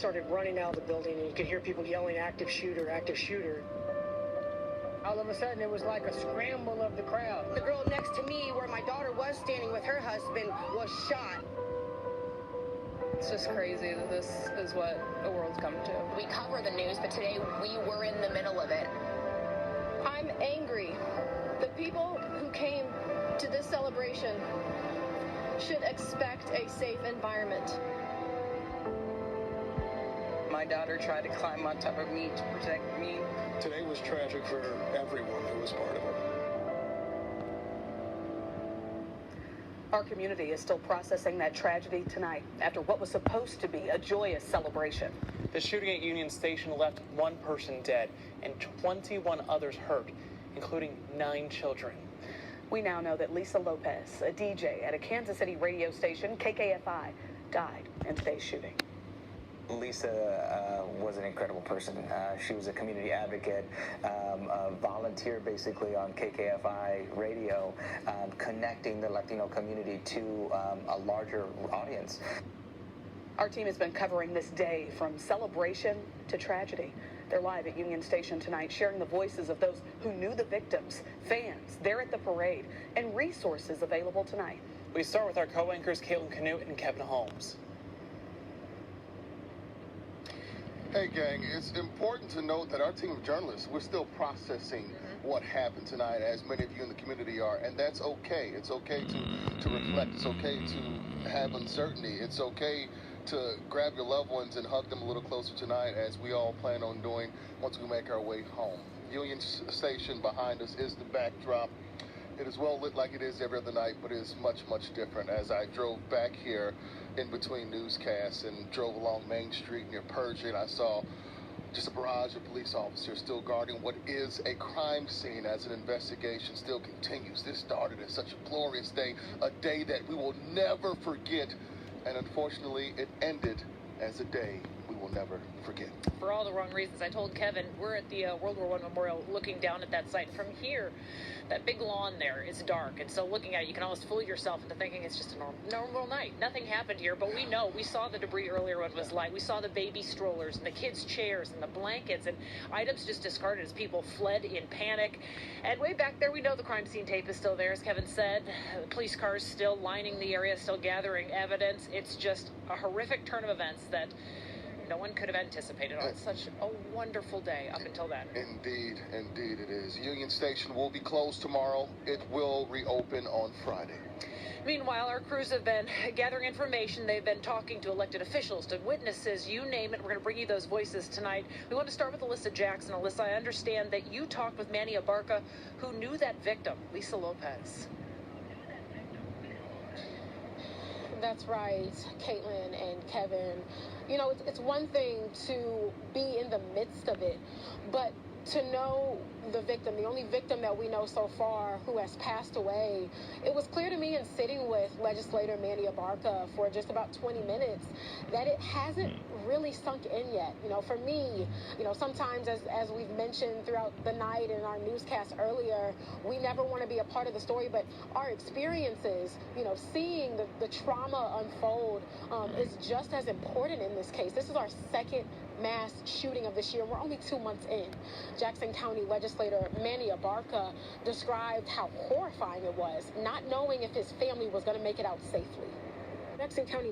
started running out of the building, and you could hear people yelling, "Active shooter, active shooter." All of a sudden, it was like a scramble of the crowd. The girl next to me, where my daughter was standing with her husband, was shot. It's just crazy that this is what the world's come to. We cover the news, but today we were in the middle of it. I'm angry. The people who came to this celebration should expect a safe environment. My daughter tried to climb on top of me to protect me. Today was tragic for everyone who was part of it. Our community is still processing that tragedy tonight after what was supposed to be a joyous celebration. The shooting at Union Station left one person dead and 21 others hurt, including 9 children. We now know that Lisa Lopez, a DJ at a Kansas City radio station, KKFI, died in today's shooting. Lisa was an incredible person. She was a community advocate, a volunteer basically on KKFI radio, connecting the Latino community to a larger audience. Our team has been covering this day from celebration to tragedy. They're live at Union Station tonight, sharing the voices of those who knew the victims, fans there at the parade, and resources available tonight. We start with our co-anchors Caitlin Canute and Kevin Holmes. Hey gang, it's important to note that our team of journalists, we're still processing what happened tonight, as many of you in the community are, and that's okay. It's okay to reflect. It's okay to have uncertainty. It's okay to grab your loved ones and hug them a little closer tonight, as we all plan on doing once we make our way home. Union Station behind us is the backdrop. It is well lit like it is every other night, but it is much, much different. As I drove back here in between newscasts and drove along Main Street near Pershing, I saw just a barrage of police officers still guarding what is a crime scene as an investigation still continues. This started as such a glorious day, a day that we will never forget, and unfortunately it ended as a day we will never forget. For all the wrong reasons. I told Kevin, we're at the World War I Memorial looking down at that site. From here, that big lawn there is dark, and so looking at it, you can almost fool yourself into thinking it's just a normal night. Nothing happened here, but we saw the debris earlier when it was light. We saw the baby strollers and the kids' chairs and the blankets and items just discarded as people fled in panic. And way back there, we know the crime scene tape is still there, as Kevin said. The police cars still lining the area, still gathering evidence. It's just a horrific turn of events that no one could have anticipated on such a wonderful day up until then. Indeed, indeed it is. Union Station will be closed tomorrow. It will reopen on Friday. Meanwhile, our crews have been gathering information. They've been talking to elected officials, to witnesses, you name it. We're going to bring you those voices tonight. We want to start with Alyssa Jackson. Alyssa, I understand that you talked with Manny Abarca, who knew that victim, Lisa Lopez. That's right, Caitlin and Kevin. You know, it's one thing to be in the midst of it, but to know the victim, the only victim that we know so far who has passed away, it was clear to me in sitting with legislator Manny Abarca for just about 20 minutes that it hasn't really sunk in yet. You know, for me, you know, sometimes as we've mentioned throughout the night in our newscast earlier, we never want to be a part of the story, but our experiences, you know, seeing the trauma unfold is just as important in this case. This is our second mass shooting of this year, and we're only 2 months in. Jackson County legislator Manny Abarca described how horrifying it was, not knowing if his family was going to make it out safely. Jackson County